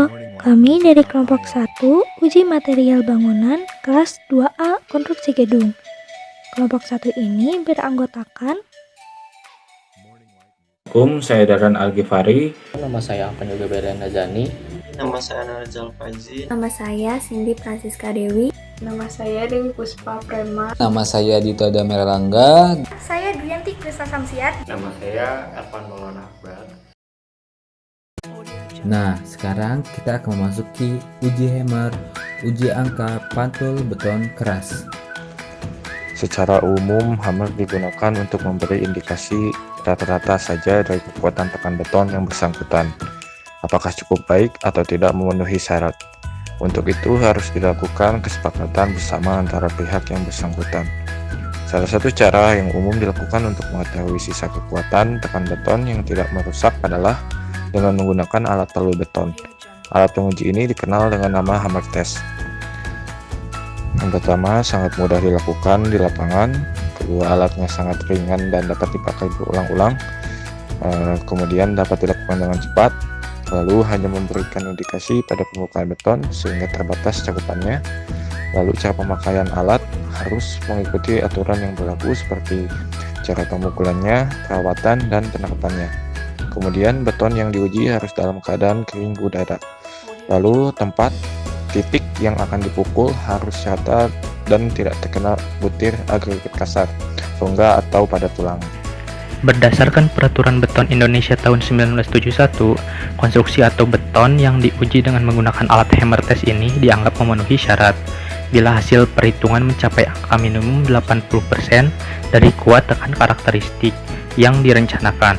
Halo, kami dari kelompok 1 uji material bangunan kelas 2A konstruksi gedung. Kelompok 1 ini beranggotakan Saya Daran Al-Ghifari. Nama saya Afan Yoga Berian Nazani. Nama saya Narzal Faizi. Nama saya Cindy Francisca Dewi. Nama saya Dewi Puspa Prema. Nama saya Dito Dameralangga. Saya Duyanti Krista Samsiat. Nama saya Evan Maulana Akbar. Nah, sekarang kita akan memasuki uji hammer, uji angka pantul beton keras. Secara umum, hammer digunakan untuk memberi indikasi rata-rata saja dari kekuatan tekan beton yang bersangkutan, apakah cukup baik atau tidak memenuhi syarat. Untuk itu harus dilakukan kesepakatan bersama antara pihak yang bersangkutan. Salah satu cara yang umum dilakukan untuk mengetahui sisa kekuatan tekan beton yang tidak merusak adalah dengan menggunakan alat peluru beton. Alat penguji ini dikenal dengan nama hammer test. Yang pertama, sangat mudah dilakukan di lapangan. Kedua, alatnya sangat ringan dan dapat dipakai berulang-ulang. Kemudian dapat dilakukan dengan cepat. Lalu hanya memberikan indikasi pada permukaan beton sehingga terbatas cakupannya. Lalu cara pemakaian alat harus mengikuti aturan yang berlaku seperti cara pemukulannya, perawatan, dan penerapannya. Kemudian beton yang diuji harus dalam keadaan kering udara. Lalu tempat titik yang akan dipukul harus rata dan tidak terkena butir agregat kasar, rongga atau pada tulang. Berdasarkan Peraturan Beton Indonesia tahun 1971, konstruksi atau beton yang diuji dengan menggunakan alat hammer test ini dianggap memenuhi syarat bila hasil perhitungan mencapai angka minimum 80% dari kuat tekan karakteristik yang direncanakan.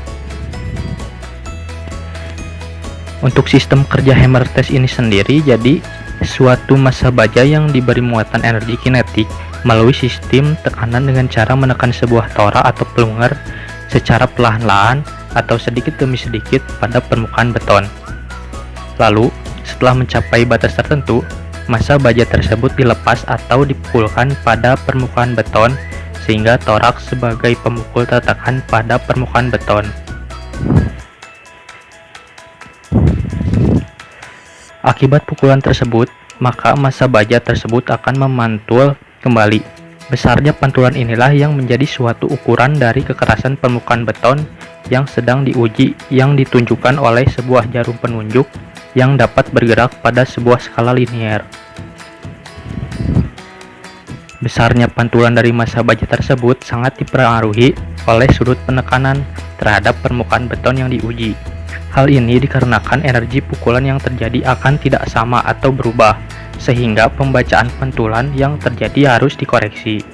Untuk sistem kerja hammer test ini sendiri jadi suatu massa baja yang diberi muatan energi kinetik melalui sistem tekanan dengan cara menekan sebuah tora atau plunger secara perlahan-lahan atau sedikit demi sedikit pada permukaan beton. Lalu, setelah mencapai batas tertentu, massa baja tersebut dilepas atau dipukulkan pada permukaan beton sehingga toraks sebagai pemukul tertekan pada permukaan beton. Akibat pukulan tersebut, maka massa baja tersebut akan memantul kembali. Besarnya pantulan inilah yang menjadi suatu ukuran dari kekerasan permukaan beton yang sedang diuji, yang ditunjukkan oleh sebuah jarum penunjuk yang dapat bergerak pada sebuah skala linier. Besarnya pantulan dari massa baja tersebut sangat dipengaruhi oleh sudut penekanan terhadap permukaan beton yang diuji. Hal ini dikarenakan energi pukulan yang terjadi akan tidak sama atau berubah, sehingga pembacaan pantulan yang terjadi harus dikoreksi.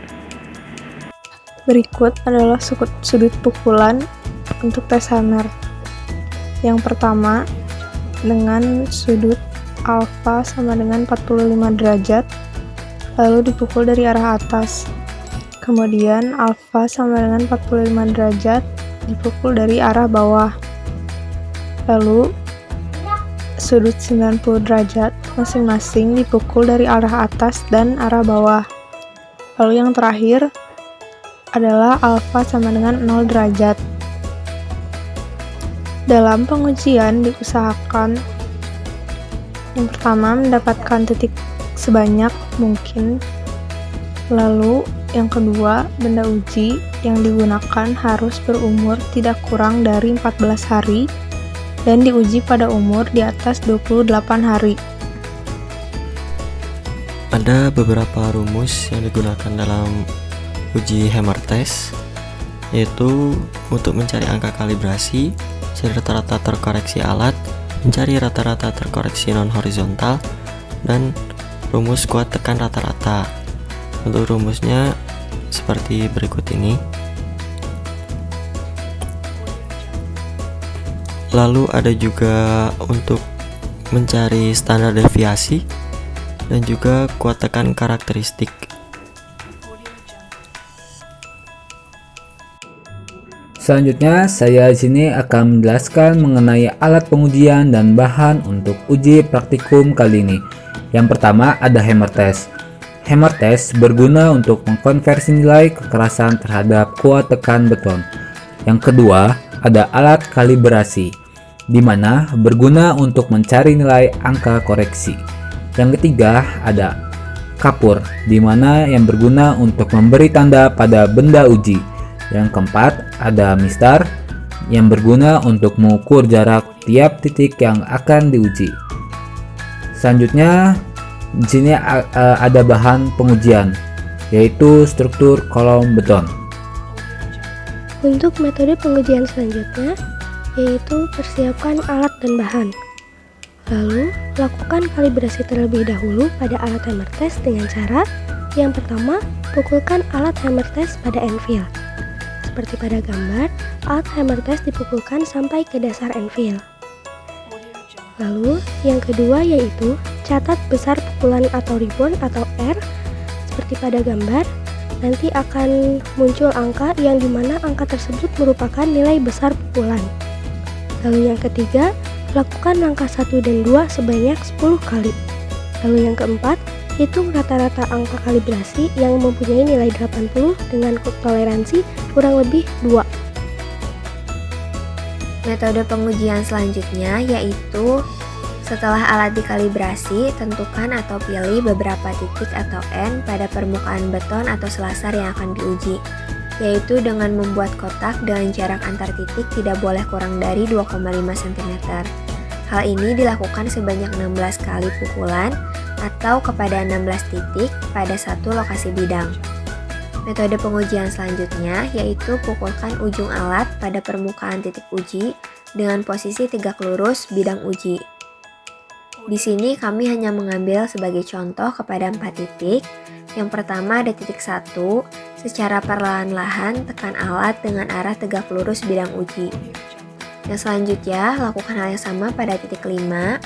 Berikut adalah sudut pukulan untuk tes hammer. Yang pertama, dengan sudut alfa sama dengan 45 derajat, lalu dipukul dari arah atas. Kemudian alfa sama dengan 45 derajat, dipukul dari arah bawah. Lalu sudut 90 derajat masing-masing dipukul dari arah atas dan arah bawah. Lalu yang terakhir adalah alfa sama dengan 0 derajat. Dalam pengujian diusahakan yang pertama mendapatkan titik sebanyak mungkin. Lalu yang kedua, benda uji yang digunakan harus berumur tidak kurang dari 14 hari dan diuji pada umur di atas 28 hari. Ada beberapa rumus yang digunakan dalam uji hammer test, yaitu untuk mencari angka kalibrasi, mencari rata-rata terkoreksi alat, mencari rata-rata terkoreksi non-horizontal, dan rumus kuat tekan rata-rata. Untuk rumusnya seperti berikut ini. Lalu ada juga untuk mencari standar deviasi dan juga kuat tekan karakteristik. Selanjutnya, saya di sini akan menjelaskan mengenai alat pengujian dan bahan untuk uji praktikum kali ini. Yang pertama ada hammer test. Hammer test berguna untuk mengkonversi nilai kekerasan terhadap kuat tekan beton. Yang kedua ada alat kalibrasi. di mana berguna untuk mencari nilai angka koreksi. Yang ketiga ada kapur, di mana yang berguna untuk memberi tanda pada benda uji. Yang keempat ada mistar, yang berguna untuk mengukur jarak tiap titik yang akan diuji. Selanjutnya di sini ada bahan pengujian, yaitu struktur kolom beton. Untuk metode pengujian selanjutnya, yaitu persiapkan alat dan bahan. Lalu, lakukan kalibrasi terlebih dahulu pada alat hammer test dengan cara yang pertama, pukulkan alat hammer test pada anvil. Seperti pada gambar, alat hammer test dipukulkan sampai ke dasar anvil. Lalu, yang kedua yaitu catat besar pukulan atau ribbon atau R. Seperti pada gambar, nanti akan muncul angka yang dimana angka tersebut merupakan nilai besar pukulan. Lalu yang ketiga, lakukan langkah 1 dan 2 sebanyak 10 kali. Lalu yang keempat, hitung rata-rata angka kalibrasi yang mempunyai nilai 80 dengan toleransi kurang lebih 2. Metode pengujian selanjutnya yaitu setelah alat dikalibrasi, tentukan atau pilih beberapa titik atau N pada permukaan beton atau selasar yang akan diuji, yaitu dengan membuat kotak dengan jarak antar titik tidak boleh kurang dari 2,5 cm. Hal ini dilakukan sebanyak 16 kali pukulan atau kepada 16 titik pada satu lokasi bidang. Metode pengujian selanjutnya yaitu pukulkan ujung alat pada permukaan titik uji dengan posisi tegak lurus bidang uji. Di sini kami hanya mengambil sebagai contoh kepada 4 titik. Yang pertama ada titik 1, secara perlahan-lahan tekan alat dengan arah tegak lurus bidang uji. Yang selanjutnya lakukan hal yang sama pada titik 5.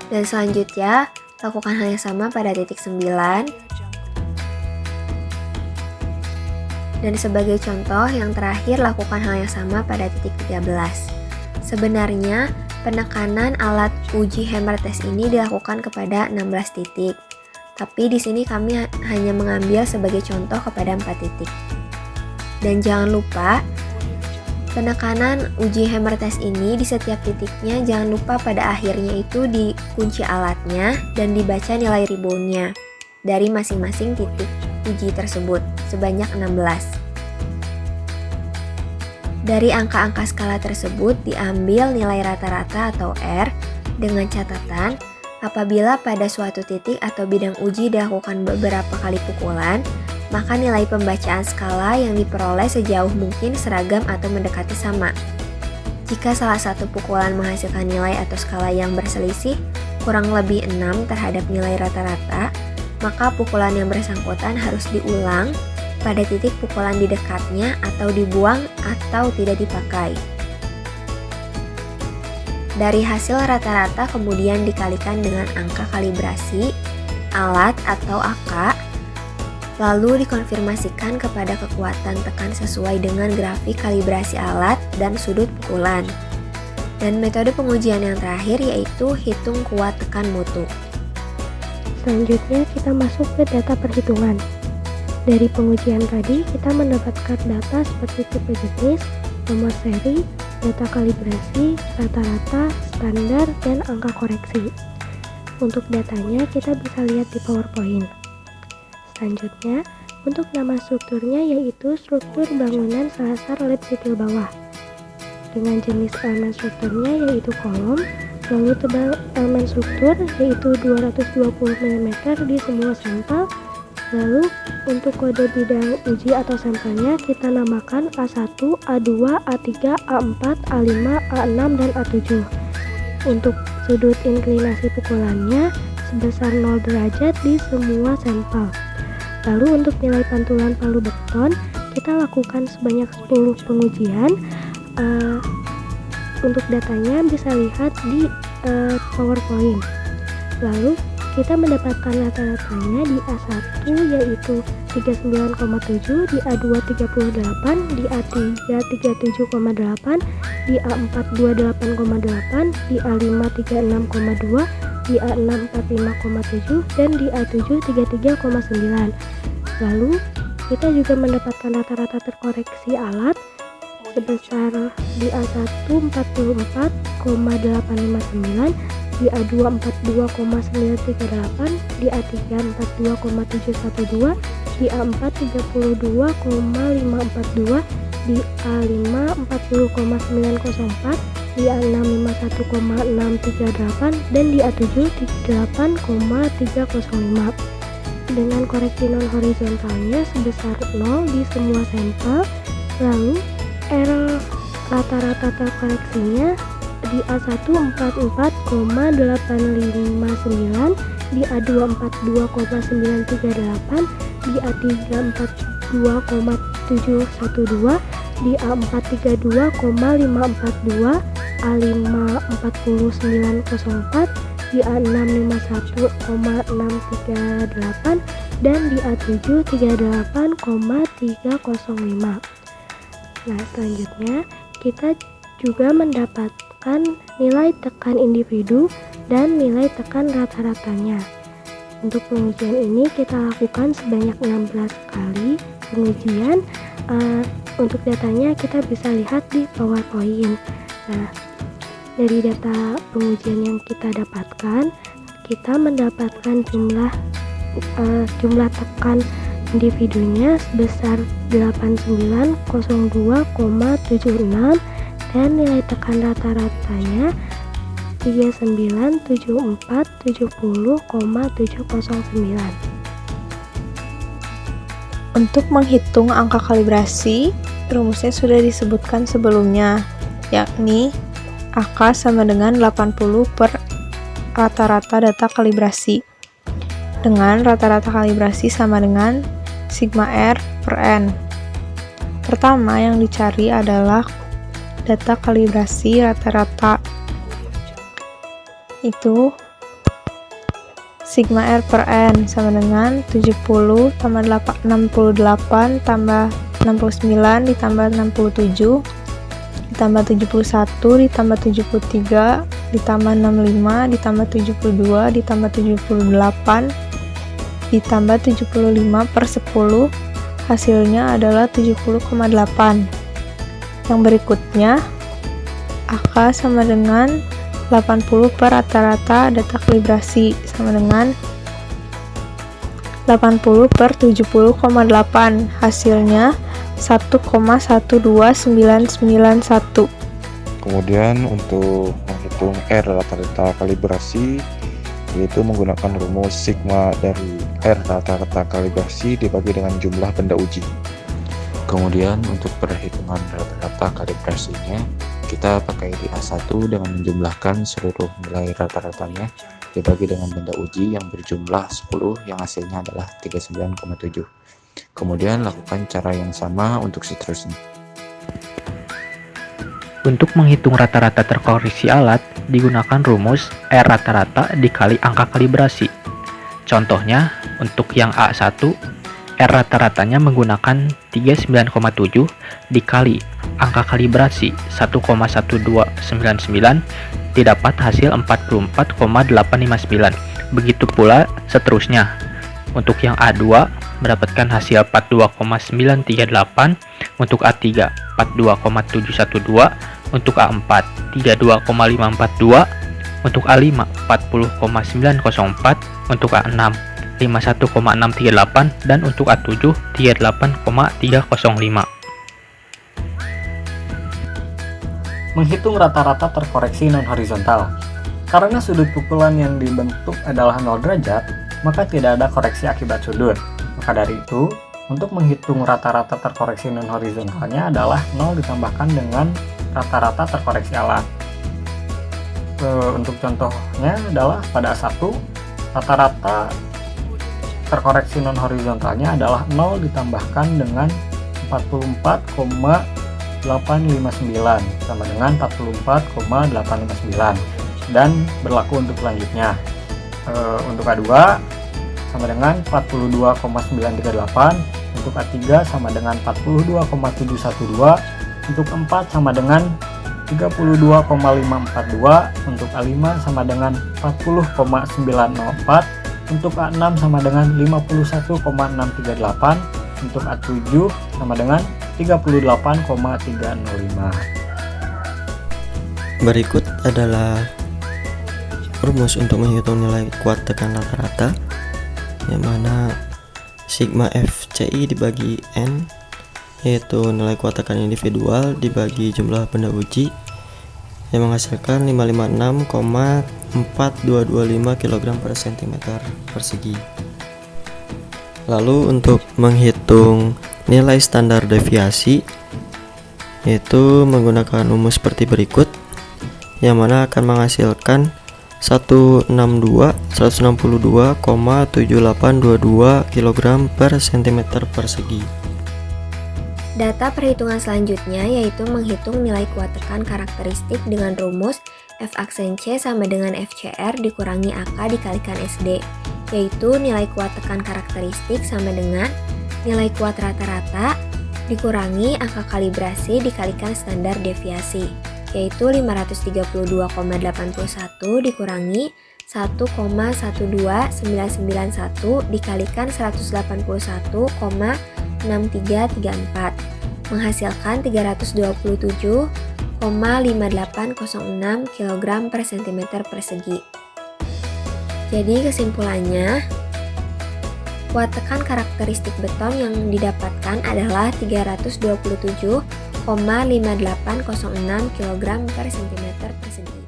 Dan selanjutnya lakukan hal yang sama pada titik 9. Dan sebagai contoh yang terakhir lakukan hal yang sama pada titik 13. Sebenarnya penekanan alat uji hammer test ini dilakukan kepada 16 titik. Tapi di sini kami hanya mengambil sebagai contoh kepada 4 titik. Dan jangan lupa penekanan uji hammer test ini di setiap titiknya jangan lupa pada akhirnya itu dikunci alatnya dan dibaca nilai ribbonnya dari masing-masing titik uji tersebut sebanyak 16. Dari angka-angka skala tersebut diambil nilai rata-rata atau R dengan catatan apabila pada suatu titik atau bidang uji dilakukan beberapa kali pukulan, maka nilai pembacaan skala yang diperoleh sejauh mungkin seragam atau mendekati sama. Jika salah satu pukulan menghasilkan nilai atau skala yang berselisih kurang lebih 6 terhadap nilai rata-rata, maka pukulan yang bersangkutan harus diulang pada titik pukulan di dekatnya atau dibuang atau tidak dipakai. Dari hasil rata-rata kemudian dikalikan dengan angka kalibrasi alat atau AK, lalu dikonfirmasikan kepada kekuatan tekan sesuai dengan grafik kalibrasi alat dan sudut pukulan. Dan metode pengujian yang terakhir yaitu hitung kuat tekan mutu. Selanjutnya kita masuk ke data perhitungan. Dari pengujian tadi kita mendapatkan data seperti tipe jenis, nomor seri, data kalibrasi, rata-rata, standar, dan angka koreksi. Untuk datanya kita bisa lihat di PowerPoint. Selanjutnya, untuk nama strukturnya yaitu struktur bangunan selasar led sipil bawah. Dengan jenis elemen strukturnya yaitu kolom, lalu tebal elemen struktur yaitu 220 mm di semua sampel. Lalu untuk kode bidang uji atau sampelnya kita namakan A1, A2, A3, A4, A5, A6, dan A7. Untuk sudut inklinasi pukulannya sebesar 0 derajat di semua sampel. Lalu untuk nilai pantulan palu beton kita lakukan sebanyak 10 pengujian. Untuk datanya bisa lihat di PowerPoint. Lalu kita mendapatkan rata-ratanya di A1 yaitu 39,7, di A2 38, di A3 37,8, di A4 28,8, di A5 36,2, di A6 45,7, dan di A7 33,9. Lalu kita juga mendapatkan rata-rata terkoreksi alat sebesar di A1 44,859, di A2 42,938, di A3 42,712, di A4 32,542, di A5 40,904, di A6 51,638, dan di A7 38,305. Dengan koreksi non horizontalnya sebesar 0 di semua sampel. Lalu R rata-rata terkoreksinya di A1 44,859, di A2 42,938, di A3 42,712, di A4 32,542, A5 49,04, di A6 51,638, dan di A7 38,305. Nah, selanjutnya kita juga mendapatkan nilai tekan individu dan nilai tekan rata-ratanya. Untuk pengujian ini kita lakukan sebanyak 16 kali pengujian. Untuk datanya kita bisa lihat di PowerPoint. Nah, dari data pengujian yang kita dapatkan, kita mendapatkan jumlah tekan individunya sebesar 8902,76 dan nilai tekan rata-ratanya 397470,709. Untuk menghitung angka kalibrasi, rumusnya sudah disebutkan sebelumnya, yakni AK sama dengan 80 per rata-rata data kalibrasi, dengan rata-rata kalibrasi sama dengan sigma R per N. Pertama yang dicari adalah data kalibrasi rata-rata, itu sigma R per N sama dengan 70 tambah 68 tambah 69 ditambah 67 ditambah 71 ditambah 73 ditambah 65 ditambah 72 ditambah 78 ditambah 75 per 10, hasilnya adalah 70,8. Yang berikutnya, AK sama dengan 80 per rata-rata data kalibrasi sama dengan 80 per 70,8, hasilnya 1,12991. Kemudian untuk menghitung R rata-rata kalibrasi, yaitu menggunakan rumus sigma dari R rata-rata kalibrasi dibagi dengan jumlah benda uji. Kemudian untuk perhitungan rata-rata kalibrasinya, kita pakai di A1 dengan menjumlahkan seluruh nilai rata-ratanya dibagi dengan benda uji yang berjumlah 10 yang hasilnya adalah 39,7. Kemudian lakukan cara yang sama untuk seterusnya. Untuk menghitung rata-rata terkoreksi alat, digunakan rumus R rata-rata dikali angka kalibrasi. Contohnya, untuk yang A1, R rata-ratanya menggunakan 39,7 dikali angka kalibrasi 1,1299, didapat hasil 44,859. Begitu pula seterusnya. Untuk yang A2, mendapatkan hasil 42,938, untuk A3 42,712, untuk A4 32,542, untuk A5 40,904, untuk A6 51,638, dan untuk A7 38,305. Menghitung rata-rata terkoreksi non-horizontal. Karena sudut pukulan yang dibentuk adalah 0 derajat, maka tidak ada koreksi akibat sudut. Maka dari itu, untuk menghitung rata-rata terkoreksi non-horizontalnya adalah 0 ditambahkan dengan rata-rata terkoreksi alat. Untuk contohnya adalah pada A1, rata-rata terkoreksi non-horizontalnya adalah 0 ditambahkan dengan 44,859 sama dengan 44,859, dan berlaku untuk selanjutnya. Untuk A2 sama dengan 42,938, untuk A3 sama dengan 42,712, untuk 4 sama dengan 32,542, untuk A5 sama dengan 40,904, untuk A6 sama dengan 51,638, untuk A7 sama dengan 38,305. Berikut adalah rumus untuk menghitung nilai kuat tekan rata-rata, yang mana sigma FCI dibagi N, yaitu nilai kuat tekan individual dibagi jumlah benda uji, yang menghasilkan 556,4225 kg per cm persegi. Lalu untuk menghitung nilai standar deviasi, yaitu menggunakan rumus seperti berikut, yang mana akan menghasilkan 162,7822 kg per cm persegi. Data perhitungan selanjutnya yaitu menghitung nilai kuat tekan karakteristik dengan rumus F aksen C sama dengan FCR dikurangi AK dikalikan SD, yaitu nilai kuat tekan karakteristik sama dengan nilai kuat rata-rata dikurangi angka kalibrasi dikalikan standar deviasi, yaitu 532,81 dikurangi 1,12991 dikalikan 181,6334 menghasilkan 327,5806 kg per cm persegi. Jadi kesimpulannya, kuat tekan karakteristik beton yang didapatkan adalah 327,5806 kg per cm persegi.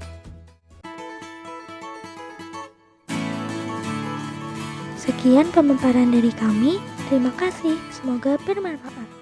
Sekian pemaparan dari kami. Terima kasih. Semoga bermanfaat.